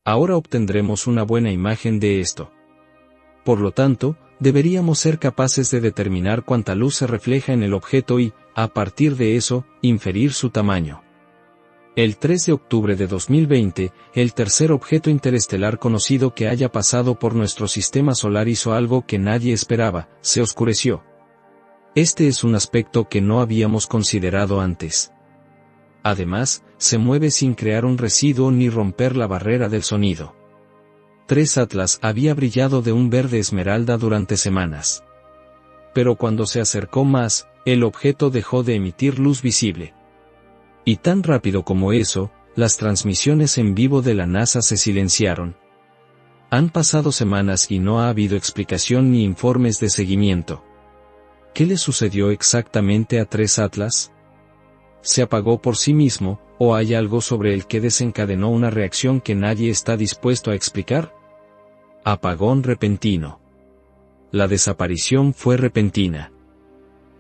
Ahora obtendremos una buena imagen de esto. Por lo tanto, deberíamos ser capaces de determinar cuánta luz se refleja en el objeto y, a partir de eso, inferir su tamaño. El 3 de octubre de 2020, el tercer objeto interestelar conocido que haya pasado por nuestro sistema solar hizo algo que nadie esperaba: se oscureció. Este es un aspecto que no habíamos considerado antes. Además, se mueve sin crear un residuo ni romper la barrera del sonido. 3 Atlas había brillado de un verde esmeralda durante semanas. Pero cuando se acercó más, el objeto dejó de emitir luz visible. Y tan rápido como eso, las transmisiones en vivo de la NASA se silenciaron. Han pasado semanas y no ha habido explicación ni informes de seguimiento. ¿Qué le sucedió exactamente a 3 Atlas? ¿Se apagó por sí mismo, o hay algo sobre el que desencadenó una reacción que nadie está dispuesto a explicar? Apagón repentino. La desaparición fue repentina.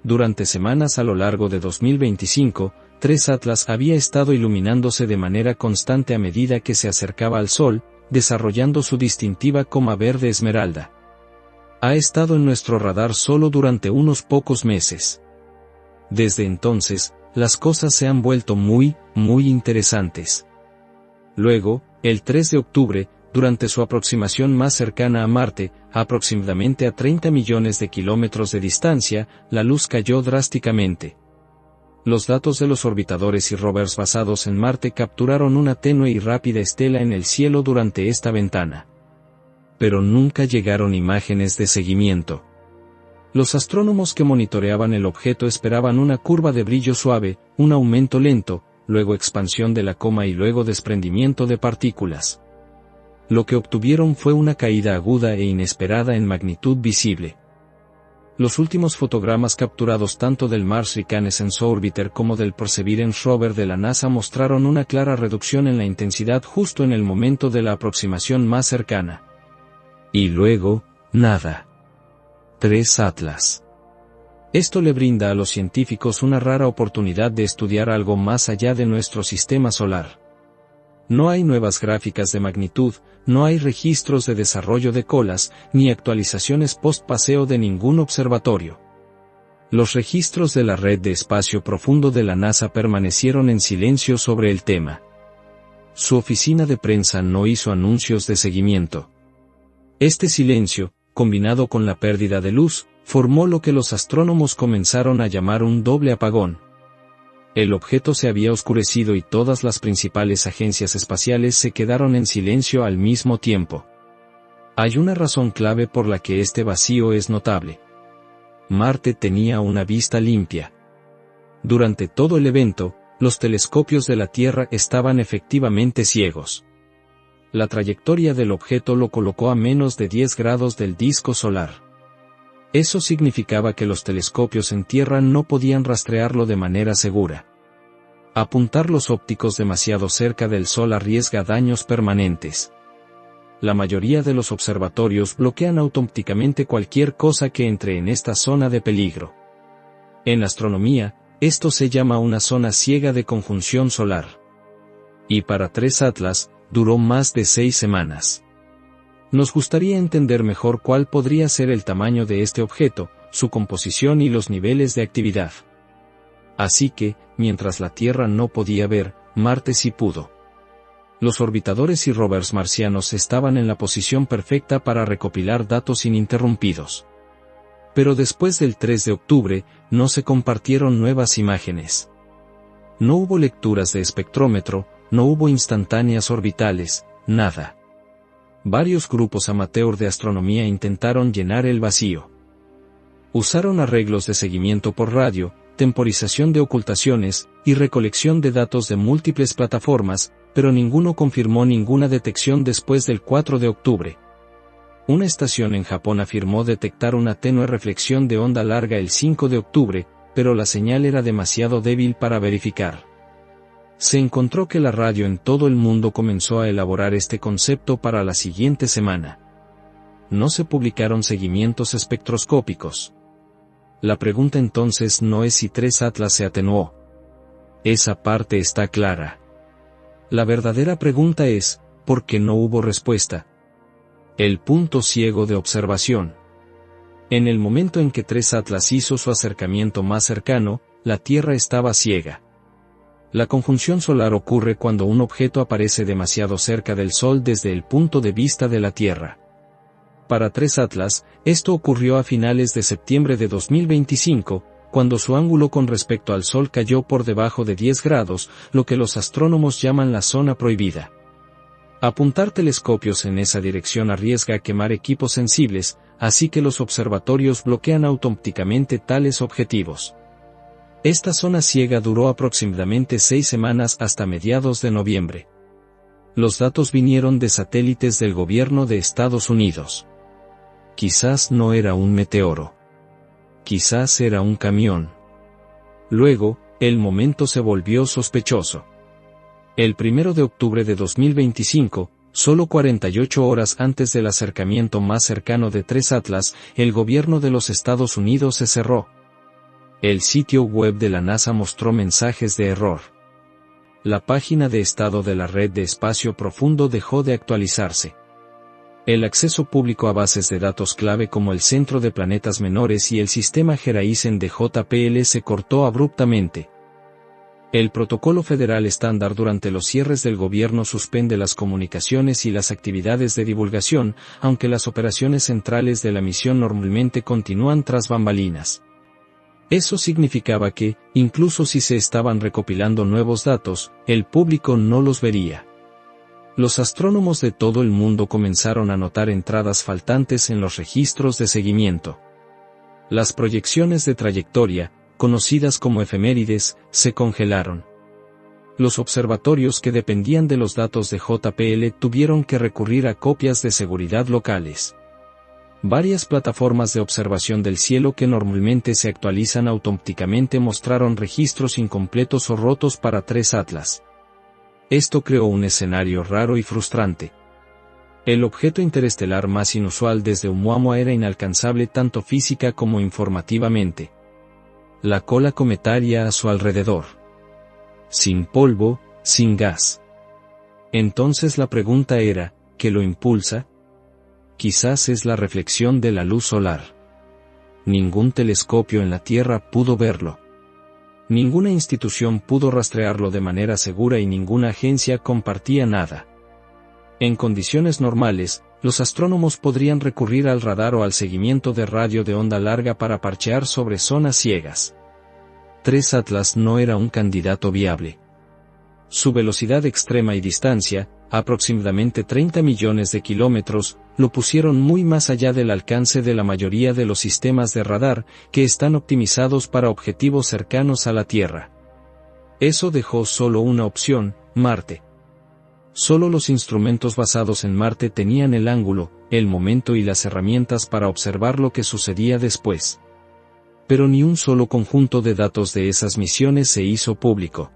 Durante semanas a lo largo de 2025, 3 Atlas había estado iluminándose de manera constante a medida que se acercaba al Sol, desarrollando su distintiva coma verde esmeralda. Ha estado en nuestro radar solo durante unos pocos meses. Desde entonces, las cosas se han vuelto muy interesantes. Luego, el 3 de octubre, durante su aproximación más cercana a Marte, aproximadamente a 30 millones de kilómetros de distancia, la luz cayó drásticamente. Los datos de los orbitadores y rovers basados en Marte capturaron una tenue y rápida estela en el cielo durante esta ventana. Pero nunca llegaron imágenes de seguimiento. Los astrónomos que monitoreaban el objeto esperaban una curva de brillo suave, un aumento lento, luego expansión de la coma y luego desprendimiento de partículas. Lo que obtuvieron fue una caída aguda e inesperada en magnitud visible. Los últimos fotogramas capturados tanto del Mars Reconnaissance Orbiter como del Perseverance rover de la NASA mostraron una clara reducción en la intensidad justo en el momento de la aproximación más cercana. Y luego, nada. 3 Atlas. Esto le brinda a los científicos una rara oportunidad de estudiar algo más allá de nuestro sistema solar. No hay nuevas gráficas de magnitud, no hay registros de desarrollo de colas, ni actualizaciones post-paseo de ningún observatorio. Los registros de la red de espacio profundo de la NASA permanecieron en silencio sobre el tema. Su oficina de prensa no hizo anuncios de seguimiento. Este silencio, combinado con la pérdida de luz, formó lo que los astrónomos comenzaron a llamar un doble apagón. El objeto se había oscurecido y todas las principales agencias espaciales se quedaron en silencio al mismo tiempo. Hay una razón clave por la que este vacío es notable. Marte tenía una vista limpia. Durante todo el evento, los telescopios de la Tierra estaban efectivamente ciegos. La trayectoria del objeto lo colocó a menos de 10 grados del disco solar. Eso significaba que los telescopios en Tierra no podían rastrearlo de manera segura. Apuntar los ópticos demasiado cerca del Sol arriesga daños permanentes. La mayoría de los observatorios bloquean automáticamente cualquier cosa que entre en esta zona de peligro. En astronomía, esto se llama una zona ciega de conjunción solar. Y para 3 Atlas, duró más de 6 semanas. Nos gustaría entender mejor cuál podría ser el tamaño de este objeto, su composición y los niveles de actividad. Así que, mientras la Tierra no podía ver, Marte sí pudo. Los orbitadores y rovers marcianos estaban en la posición perfecta para recopilar datos ininterrumpidos. Pero después del 3 de octubre, no se compartieron nuevas imágenes. No hubo lecturas de espectrómetro, no hubo instantáneas orbitales, nada. Varios grupos amateur de astronomía intentaron llenar el vacío. Usaron arreglos de seguimiento por radio, temporización de ocultaciones, y recolección de datos de múltiples plataformas, pero ninguno confirmó ninguna detección después del 4 de octubre. Una estación en Japón afirmó detectar una tenue reflexión de onda larga el 5 de octubre, pero la señal era demasiado débil para verificar. Se encontró que la radio en todo el mundo comenzó a elaborar este concepto para la siguiente semana. No se publicaron seguimientos espectroscópicos. La pregunta entonces no es si 3 Atlas se atenuó. Esa parte está clara. La verdadera pregunta es, porque no hubo respuesta. El punto ciego de observación. En el momento en que 3 Atlas hizo su acercamiento más cercano, la Tierra estaba ciega. La conjunción solar ocurre cuando un objeto aparece demasiado cerca del Sol desde el punto de vista de la Tierra. Para 3 Atlas, esto ocurrió a finales de septiembre de 2025, cuando su ángulo con respecto al Sol cayó por debajo de 10 grados, lo que los astrónomos llaman la zona prohibida. Apuntar telescopios en esa dirección arriesga quemar equipos sensibles, así que los observatorios bloquean automáticamente tales objetivos. Esta zona ciega duró aproximadamente 6 semanas hasta mediados de noviembre. Los datos vinieron de satélites del gobierno de Estados Unidos. Quizás no era un meteoro. Quizás era un camión. Luego, el momento se volvió sospechoso. El 1 de octubre de 2025, solo 48 horas antes del acercamiento más cercano de 3 Atlas, el gobierno de los Estados Unidos se cerró. El sitio web de la NASA mostró mensajes de error. La página de estado de la red de espacio profundo dejó de actualizarse. El acceso público a bases de datos clave como el Centro de Planetas Menores y el sistema Horizon de JPL se cortó abruptamente. El protocolo federal estándar durante los cierres del gobierno suspende las comunicaciones y las actividades de divulgación, aunque las operaciones centrales de la misión normalmente continúan tras bambalinas. Eso significaba que, incluso si se estaban recopilando nuevos datos, el público no los vería. Los astrónomos de todo el mundo comenzaron a notar entradas faltantes en los registros de seguimiento. Las proyecciones de trayectoria, conocidas como efemérides, se congelaron. Los observatorios que dependían de los datos de JPL tuvieron que recurrir a copias de seguridad locales. Varias plataformas de observación del cielo que normalmente se actualizan automáticamente mostraron registros incompletos o rotos para 3 Atlas. Esto creó un escenario raro y frustrante. El objeto interestelar más inusual desde Oumuamua era inalcanzable tanto física como informativamente. La cola cometaria a su alrededor. Sin polvo, sin gas. Entonces la pregunta era, ¿qué lo impulsa? Quizás es la reflexión de la luz solar. Ningún telescopio en la Tierra pudo verlo. Ninguna institución pudo rastrearlo de manera segura y ninguna agencia compartía nada. En condiciones normales, los astrónomos podrían recurrir al radar o al seguimiento de radio de onda larga para parchear sobre zonas ciegas. 3 Atlas no era un candidato viable. Su velocidad extrema y distancia, aproximadamente 30 millones de kilómetros, lo pusieron muy más allá del alcance de la mayoría de los sistemas de radar, que están optimizados para objetivos cercanos a la Tierra. Eso dejó solo una opción, Marte. Solo los instrumentos basados en Marte tenían el ángulo, el momento y las herramientas para observar lo que sucedía después. Pero ni un solo conjunto de datos de esas misiones se hizo público.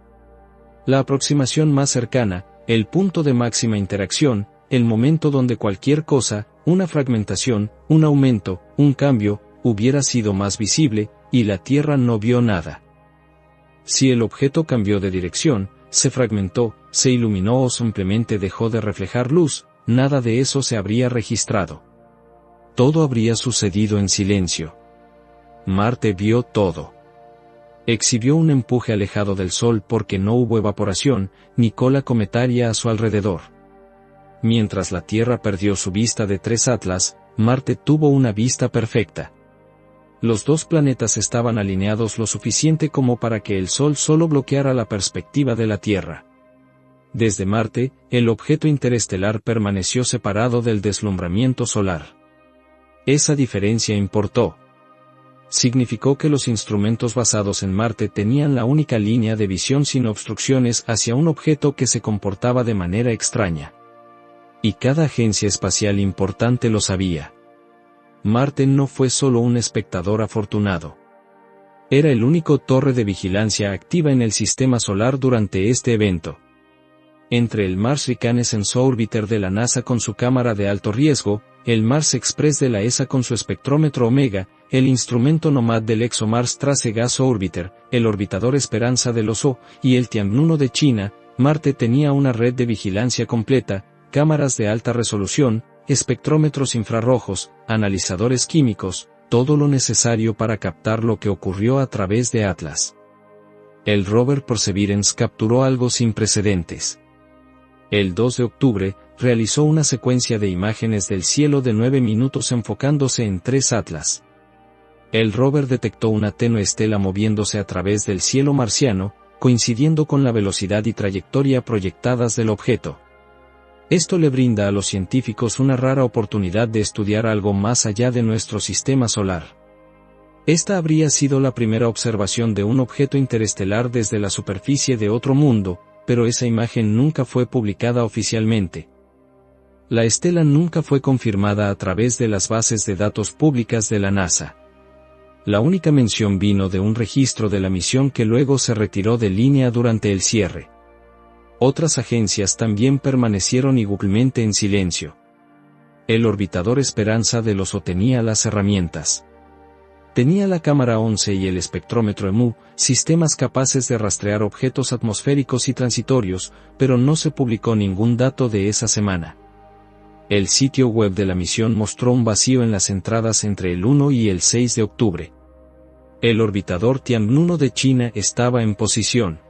La aproximación más cercana, el punto de máxima interacción, el momento donde cualquier cosa, una fragmentación, un aumento, un cambio, hubiera sido más visible, y la Tierra no vio nada. Si el objeto cambió de dirección, se fragmentó, se iluminó o simplemente dejó de reflejar luz, nada de eso se habría registrado. Todo habría sucedido en silencio. Marte vio todo. Exhibió un empuje alejado del Sol porque no hubo evaporación, ni cola cometaria a su alrededor. Mientras la Tierra perdió su vista de 3 Atlas, Marte tuvo una vista perfecta. Los dos planetas estaban alineados lo suficiente como para que el Sol solo bloqueara la perspectiva de la Tierra. Desde Marte, el objeto interestelar permaneció separado del deslumbramiento solar. Esa diferencia importó. Significó que los instrumentos basados en Marte tenían la única línea de visión sin obstrucciones hacia un objeto que se comportaba de manera extraña. Y cada agencia espacial importante lo sabía. Marte no fue solo un espectador afortunado. Era el único torre de vigilancia activa en el sistema solar durante este evento. Entre el Mars Reconnaissance Orbiter de la NASA con su cámara de alto riesgo, el Mars Express de la ESA con su espectrómetro Omega, el instrumento Nomad del ExoMars Trace Gas Orbiter, el orbitador Esperanza del OSO, y el Tiangong-1 de China, Marte tenía una red de vigilancia completa, cámaras de alta resolución, espectrómetros infrarrojos, analizadores químicos, todo lo necesario para captar lo que ocurrió a través de Atlas. El rover Perseverance capturó algo sin precedentes. El 2 de octubre, realizó una secuencia de imágenes del cielo de 9 minutos enfocándose en 3 Atlas. El rover detectó una tenue estela moviéndose a través del cielo marciano, coincidiendo con la velocidad y trayectoria proyectadas del objeto. Esto le brinda a los científicos una rara oportunidad de estudiar algo más allá de nuestro sistema solar. Esta habría sido la primera observación de un objeto interestelar desde la superficie de otro mundo, pero esa imagen nunca fue publicada oficialmente. La estela nunca fue confirmada a través de las bases de datos públicas de la NASA. La única mención vino de un registro de la misión que luego se retiró de línea durante el cierre. Otras agencias también permanecieron igualmente en silencio. El orbitador Esperanza del Oso tenía las herramientas. Tenía la cámara 11 y el espectrómetro EMU, sistemas capaces de rastrear objetos atmosféricos y transitorios, pero no se publicó ningún dato de esa semana. El sitio web de la misión mostró un vacío en las entradas entre el 1 y el 6 de octubre. El orbitador Tianwen-1 de China estaba en posición.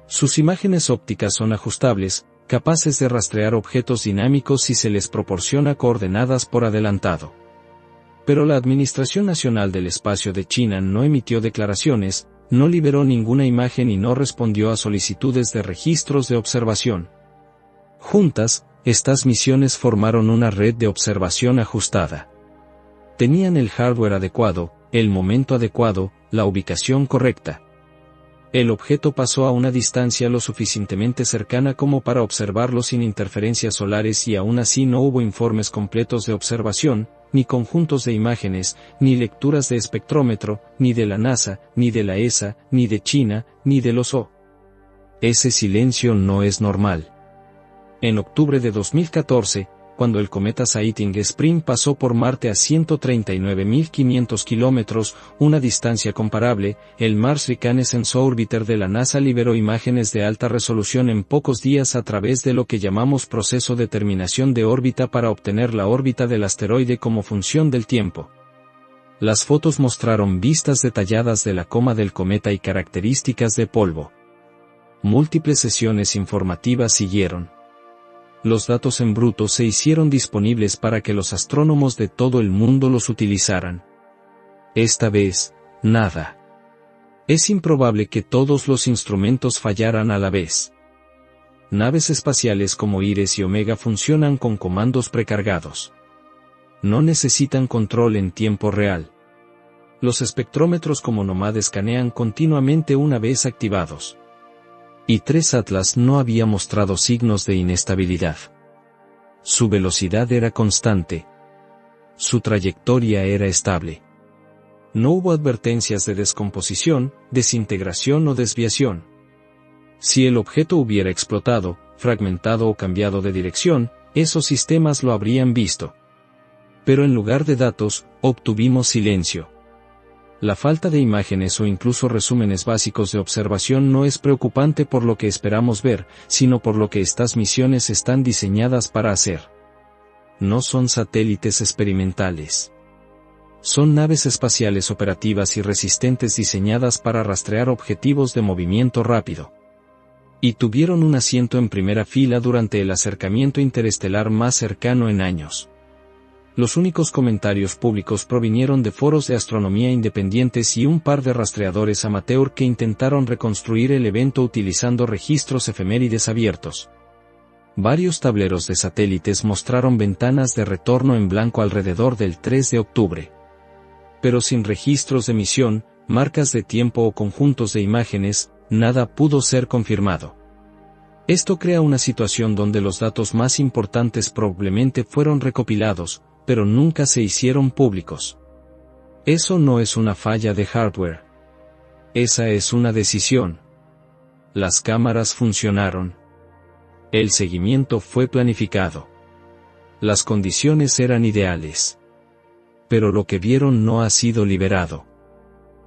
Sus imágenes ópticas son ajustables, capaces de rastrear objetos dinámicos si se les proporciona coordenadas por adelantado. Pero la Administración Nacional del Espacio de China no emitió declaraciones, no liberó ninguna imagen y no respondió a solicitudes de registros de observación. Juntas, estas misiones formaron una red de observación ajustada. Tenían el hardware adecuado, el momento adecuado, la ubicación correcta. El objeto pasó a una distancia lo suficientemente cercana como para observarlo sin interferencias solares y aún así no hubo informes completos de observación, ni conjuntos de imágenes, ni lecturas de espectrómetro, ni de la NASA, ni de la ESA, ni de China, ni de los O. Ese silencio no es normal. En octubre de 2014, cuando el cometa Sightings-Spring pasó por Marte a 139.500 kilómetros, una distancia comparable, el Mars Reconnaissance Orbiter de la NASA liberó imágenes de alta resolución en pocos días a través de lo que llamamos proceso de terminación de órbita para obtener la órbita del asteroide como función del tiempo. Las fotos mostraron vistas detalladas de la coma del cometa y características de polvo. Múltiples sesiones informativas siguieron. Los datos en bruto se hicieron disponibles para que los astrónomos de todo el mundo los utilizaran. Esta vez, nada. Es improbable que todos los instrumentos fallaran a la vez. Naves espaciales como Iris y Omega funcionan con comandos precargados. No necesitan control en tiempo real. Los espectrómetros como Nomad escanean continuamente una vez activados. Y 3 Atlas no había mostrado signos de inestabilidad. Su velocidad era constante. Su trayectoria era estable. No hubo advertencias de descomposición, desintegración o desviación. Si el objeto hubiera explotado, fragmentado o cambiado de dirección, esos sistemas lo habrían visto. Pero en lugar de datos, obtuvimos silencio. La falta de imágenes o incluso resúmenes básicos de observación no es preocupante por lo que esperamos ver, sino por lo que estas misiones están diseñadas para hacer. No son satélites experimentales. Son naves espaciales operativas y resistentes diseñadas para rastrear objetivos de movimiento rápido. Y tuvieron un asiento en primera fila durante el acercamiento interestelar más cercano en años. Los únicos comentarios públicos provinieron de foros de astronomía independientes y un par de rastreadores amateur que intentaron reconstruir el evento utilizando registros efemérides abiertos. Varios tableros de satélites mostraron ventanas de retorno en blanco alrededor del 3 de octubre. Pero sin registros de misión, marcas de tiempo o conjuntos de imágenes, nada pudo ser confirmado. Esto crea una situación donde los datos más importantes probablemente fueron recopilados, pero nunca se hicieron públicos. Eso no es una falla de hardware. Esa es una decisión. Las cámaras funcionaron. El seguimiento fue planificado. Las condiciones eran ideales. Pero lo que vieron no ha sido liberado.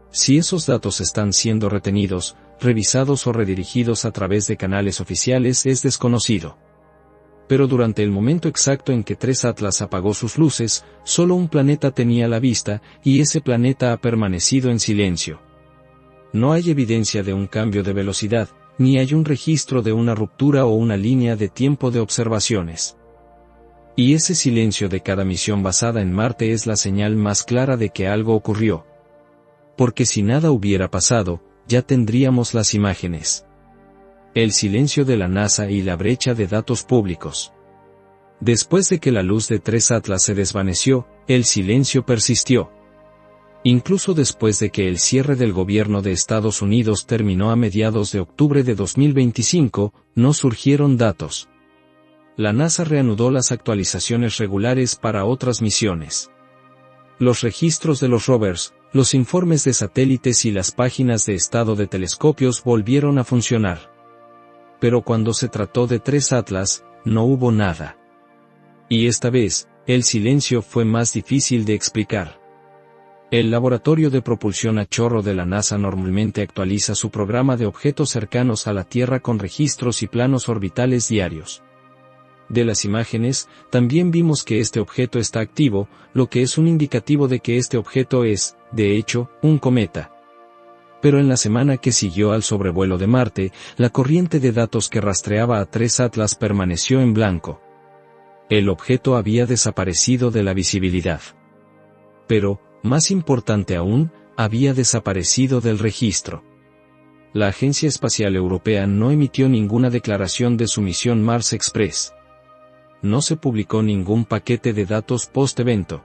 Si esos datos están siendo retenidos, revisados o redirigidos a través de canales oficiales es desconocido. Pero durante el momento exacto en que 3 Atlas apagó sus luces, solo un planeta tenía la vista, y ese planeta ha permanecido en silencio. No hay evidencia de un cambio de velocidad, ni hay un registro de una ruptura o una línea de tiempo de observaciones. Y ese silencio de cada misión basada en Marte es la señal más clara de que algo ocurrió. Porque si nada hubiera pasado, ya tendríamos las imágenes. El silencio de la NASA y la brecha de datos públicos. Después de que la luz de 3 Atlas se desvaneció, el silencio persistió. Incluso después de que el cierre del gobierno de Estados Unidos terminó a mediados de octubre de 2025, no surgieron datos. La NASA reanudó las actualizaciones regulares para otras misiones. Los registros de los rovers, los informes de satélites y las páginas de estado de telescopios volvieron a funcionar. Pero cuando se trató de 3 Atlas, no hubo nada. Y esta vez, el silencio fue más difícil de explicar. El Laboratorio de Propulsión a Chorro de la NASA normalmente actualiza su programa de objetos cercanos a la Tierra con registros y planos orbitales diarios. De las imágenes, también vimos que este objeto está activo, lo que es un indicativo de que este objeto es, de hecho, un cometa. Pero en la semana que siguió al sobrevuelo de Marte, la corriente de datos que rastreaba a 3 Atlas permaneció en blanco. El objeto había desaparecido de la visibilidad. Pero, más importante aún, había desaparecido del registro. La Agencia Espacial Europea no emitió ninguna declaración de su misión Mars Express. No se publicó ningún paquete de datos post-evento.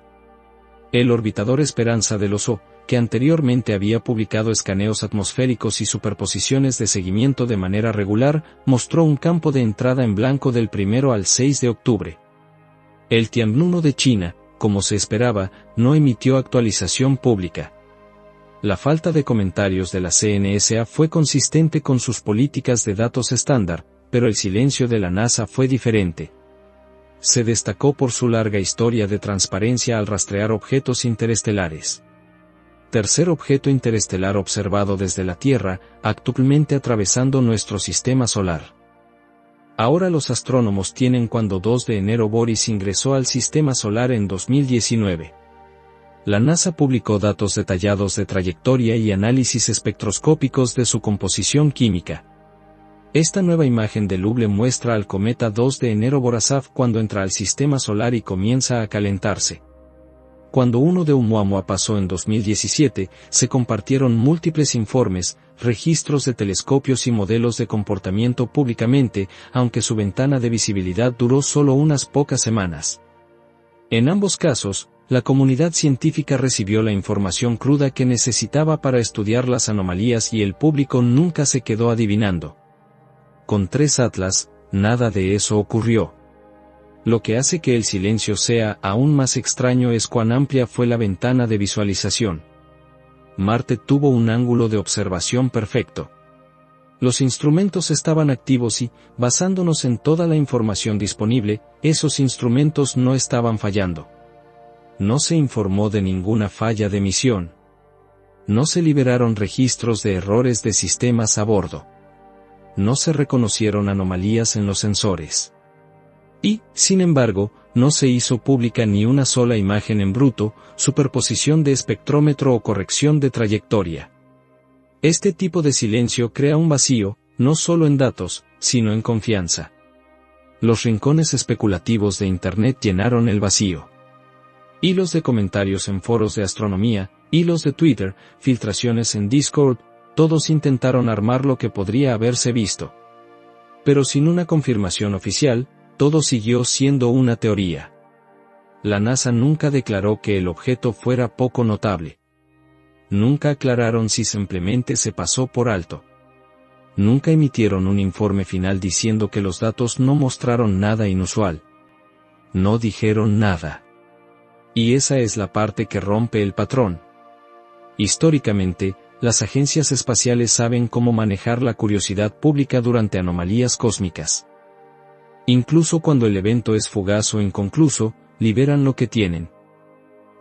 El orbitador Esperanza del Oso, que anteriormente había publicado escaneos atmosféricos y superposiciones de seguimiento de manera regular, mostró un campo de entrada en blanco del 1 al 6 de octubre. El Tianlun de China, como se esperaba, no emitió actualización pública. La falta de comentarios de la CNSA fue consistente con sus políticas de datos estándar, pero el silencio de la NASA fue diferente. Se destacó por su larga historia de transparencia al rastrear objetos interestelares. Tercer objeto interestelar observado desde la Tierra, actualmente atravesando nuestro sistema solar. Ahora los astrónomos tienen cuando 2 de enero Boris ingresó al sistema solar en 2019. La NASA publicó datos detallados de trayectoria y análisis espectroscópicos de su composición química. Esta nueva imagen del Hubble muestra al cometa 2 de enero Borisov cuando entra al sistema solar y comienza a calentarse. Cuando uno de Oumuamua pasó en 2017, se compartieron múltiples informes, registros de telescopios y modelos de comportamiento públicamente, aunque su ventana de visibilidad duró solo unas pocas semanas. En ambos casos, la comunidad científica recibió la información cruda que necesitaba para estudiar las anomalías y el público nunca se quedó adivinando. Con 3 Atlas, nada de eso ocurrió. Lo que hace que el silencio sea aún más extraño es cuán amplia fue la ventana de visualización. Marte tuvo un ángulo de observación perfecto. Los instrumentos estaban activos y, basándonos en toda la información disponible, esos instrumentos no estaban fallando. No se informó de ninguna falla de misión. No se liberaron registros de errores de sistemas a bordo. No se reconocieron anomalías en los sensores. Y, sin embargo, no se hizo pública ni una sola imagen en bruto, superposición de espectrómetro o corrección de trayectoria. Este tipo de silencio crea un vacío, no solo en datos, sino en confianza. Los rincones especulativos de Internet llenaron el vacío. Hilos de comentarios en foros de astronomía, hilos de Twitter, filtraciones en Discord, todos intentaron armar lo que podría haberse visto. Pero sin una confirmación oficial, todo siguió siendo una teoría. La NASA nunca declaró que el objeto fuera poco notable. Nunca aclararon si simplemente se pasó por alto. Nunca emitieron un informe final diciendo que los datos no mostraron nada inusual. No dijeron nada. Y esa es la parte que rompe el patrón. Históricamente, las agencias espaciales saben cómo manejar la curiosidad pública durante anomalías cósmicas. Incluso cuando el evento es fugaz o inconcluso, liberan lo que tienen.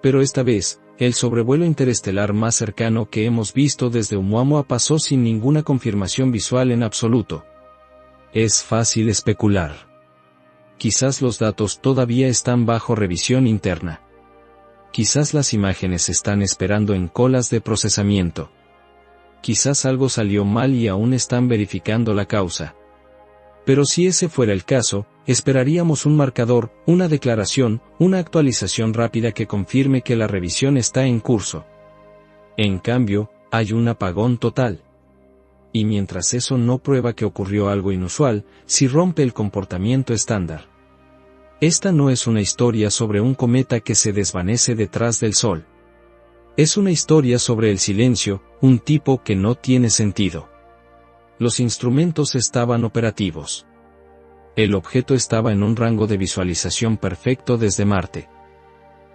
Pero esta vez, el sobrevuelo interestelar más cercano que hemos visto desde Oumuamua pasó sin ninguna confirmación visual en absoluto. Es fácil especular. Quizás los datos todavía están bajo revisión interna. Quizás las imágenes están esperando en colas de procesamiento. Quizás algo salió mal y aún están verificando la causa. Pero si ese fuera el caso, esperaríamos un marcador, una declaración, una actualización rápida que confirme que la revisión está en curso. En cambio, hay un apagón total. Y mientras eso no prueba que ocurrió algo inusual, sí rompe el comportamiento estándar. Esta no es una historia sobre un cometa que se desvanece detrás del Sol. Es una historia sobre el silencio, un tipo que no tiene sentido. Los instrumentos estaban operativos. El objeto estaba en un rango de visualización perfecto desde Marte.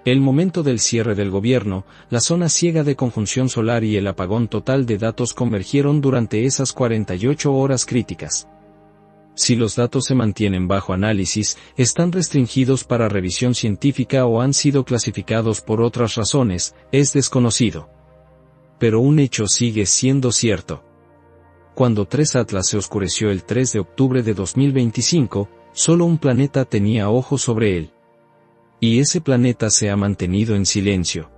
El momento del cierre del gobierno, la zona ciega de conjunción solar y el apagón total de datos convergieron durante esas 48 horas críticas. Si los datos se mantienen bajo análisis, están restringidos para revisión científica o han sido clasificados por otras razones, es desconocido. Pero un hecho sigue siendo cierto. Cuando 3 Atlas se oscureció el 3 de octubre de 2025, solo un planeta tenía ojo sobre él. Y ese planeta se ha mantenido en silencio.